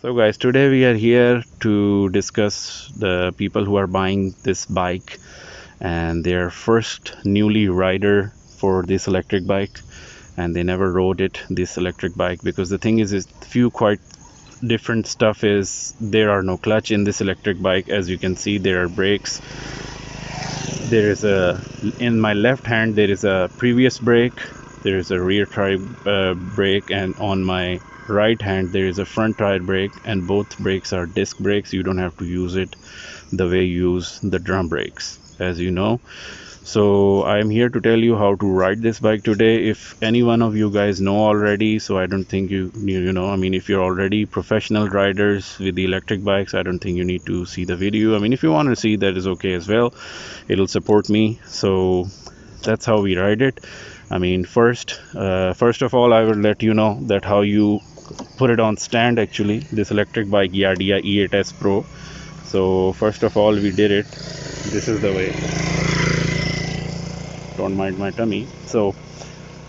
So guys, today we are here to discuss the people who are buying this bike and their first newly rider for this electric bike, and they never rode this electric bike, because the thing is few quite different stuff is there are no clutch in this electric bike. As you can see, there are brakes. There is a in my left hand there is a previous brake, there is a rear tire brake, and on my right hand there is a front tire brake, and both brakes are disc brakes. You don't have to use it the way you use the drum brakes, as you know. So I'm here to tell you how to ride this bike today. If any one of you guys know already, so I don't think you know. I mean, if you're already professional riders with the electric bikes, I don't think you need to see the video. I mean, if you want to see, that is okay as well. It'll support me. So that's how we ride it. I mean, first of all, I will let you know that how you put it on stand. Actually, this electric bike Yadea E8S Pro. So first of all, we did it. This is the way. Don't mind my tummy. So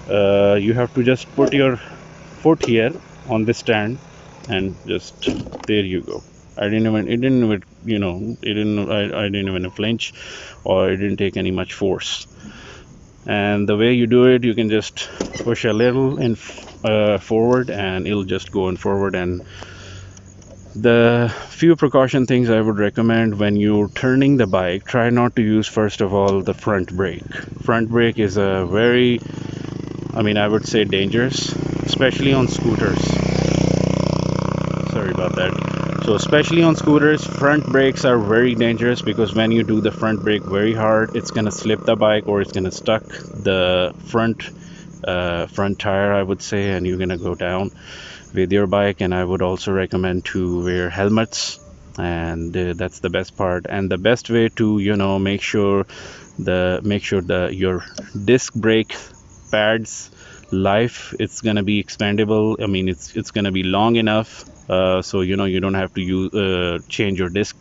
you have to just put your foot here on the stand, and just there you go. It didn't even, I didn't even flinch, or it didn't take any much force. And the way you do it, you can just push a little in forward, and it'll just go in forward. And the few precaution things I would recommend when you're turning the bike, try not to use first of all the front brake. Front brake is a very, I would say, dangerous, especially on scooters. Sorry about that. So especially on scooters, front brakes are very dangerous, because when you do the front brake very hard, it's gonna slip the bike, or it's gonna stuck the front tire, I would say, and you're gonna go down with your bike. And I would also recommend to wear helmets, and that's the best part. And the best way to make sure the your disc brake pads life, it's gonna be expandable. I mean, it's gonna be long enough, so you don't have to change your disc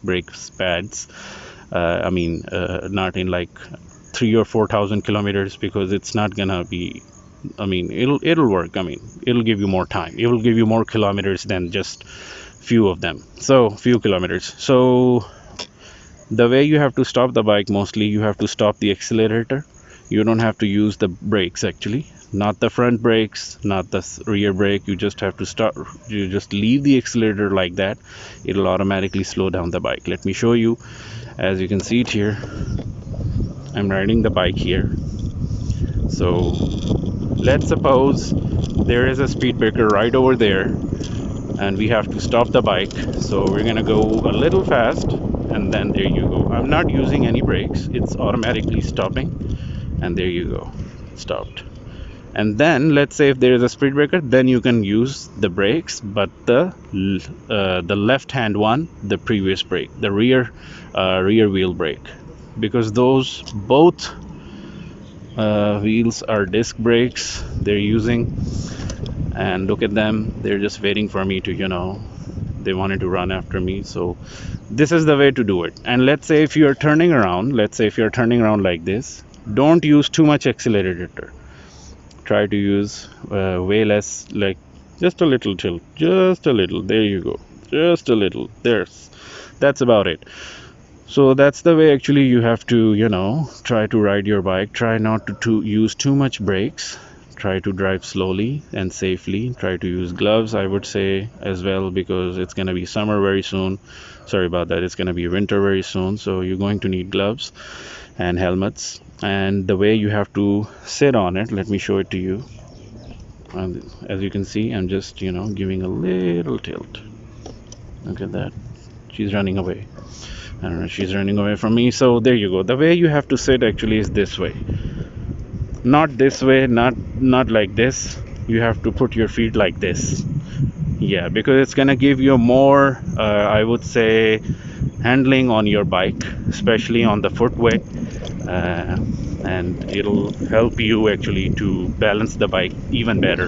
brake pads. Not in like 3 or 4 thousand kilometers, because it's not gonna be. I mean, it'll work. I mean, it'll give you more time. It will give you more kilometers than just few of them. So few kilometers. So the way you have to stop the bike, mostly you have to stop the accelerator. You don't have to use the brakes, actually, not the front brakes, not the rear brake. You just have to stop. You just leave the accelerator like that. It'll automatically slow down the bike. Let me show you. As you can see it here, I'm riding the bike here. So let's suppose there is a speed breaker right over there, and we have to stop the bike. So we're gonna go a little fast, and then there you go. I'm not using any brakes, it's automatically stopping, and there you go, stopped. And then let's say if there is a speed breaker, then you can use the brakes, but the left hand one, the previous brake, the rear wheel brake, because those both wheels are disc brakes they're using. And look at them, they're just waiting for me to, they wanted to run after me. So this is the way to do it. And let's say if you're turning around like this, don't use too much accelerator. Try to use way less, like just a little tilt, just a little, there you go, just a little, that's about it. So that's the way actually you have to, try to ride your bike. Try not to use too much brakes. Try to drive slowly and safely. Try to use gloves, I would say, as well, because it's going to be summer very soon. Sorry about that. It's going to be winter very soon. So you're going to need gloves and helmets. And the way you have to sit on it, let me show it to you. And as you can see, I'm just, giving a little tilt. Look at that. She's running away. I don't know, she's running away from me. So there you go. The way you have to sit actually is this way. Not this way, not like this. You have to put your feet like this. Yeah, because it's gonna give you more, I would say, handling on your bike, especially on the footway. And it'll help you actually to balance the bike even better.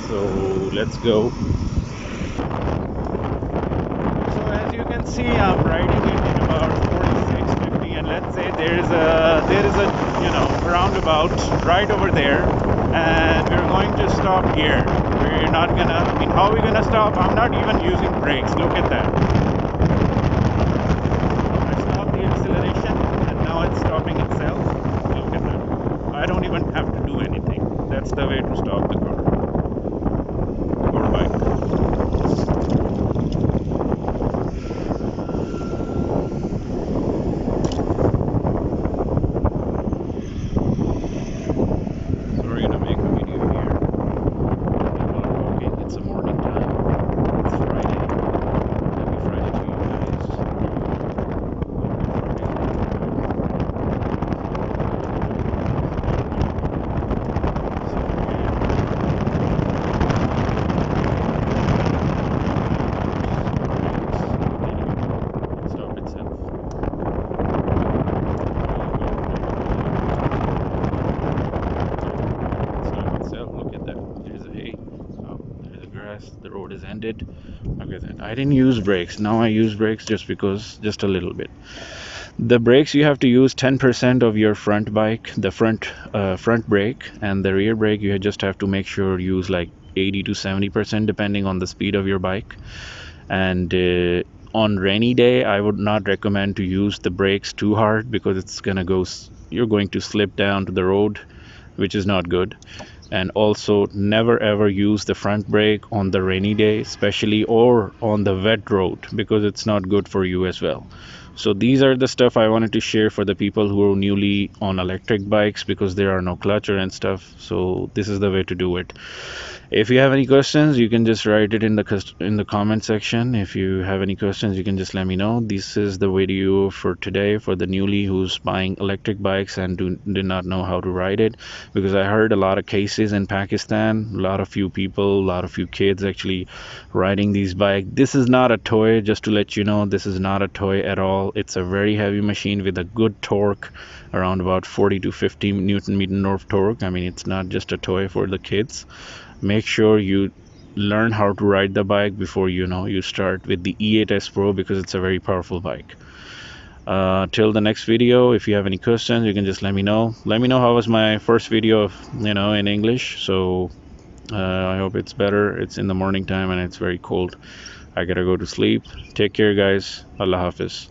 So let's go. So as you can see, I'm riding it in about 46, 50, and let's say there is a roundabout right over there, and we're going to stop here. We're not gonna, I mean, how are we gonna stop? I'm not even using brakes. Look at that. I stopped the acceleration and now it's stopping itself. Look at that. I don't even have to do anything. That's the way to stop the car or bike. So we're gonna make a video here. People are walking. It's a morning time. It's Friday. Happy Friday to you guys. Stop itself. Stop itself. Look at that. There's a hay. Oh, there's a grass. The road is ended. Look at that. I didn't use brakes. Now I use brakes just because, just a little bit. The brakes you have to use 10% of your front bike, the front brake, and the rear brake you just have to make sure you use like 80 to 70% depending on the speed of your bike. And on rainy day, I would not recommend to use the brakes too hard because you're going to slip down to the road, which is not good. And also never ever use the front brake on the rainy day, especially, or on the wet road, because it's not good for you as well. So these are the stuff I wanted to share for the people who are newly on electric bikes, because there are no clutcher and stuff. So this is the way to do it. If you have any questions, you can just write it in the comment section. If you have any questions, you can just let me know. This is the video for today for the newly who's buying electric bikes and do not know how to ride it, because I heard a lot of cases in Pakistan, a lot of few people, a lot of few kids actually riding these bikes. This is not a toy, just to let you know. This is not a toy at all. It's a very heavy machine with a good torque, around about 40 to 50 Newton meter of torque. I mean, it's not just a toy for the kids. Make sure you learn how to ride the bike before you start with the E8S Pro, because it's a very powerful bike. Till the next video, if you have any questions, you can just let me know. Let me know how was my first video of in English. So I hope it's better. It's in the morning time and it's very cold. I gotta go to sleep. Take care, guys. Allah Hafiz.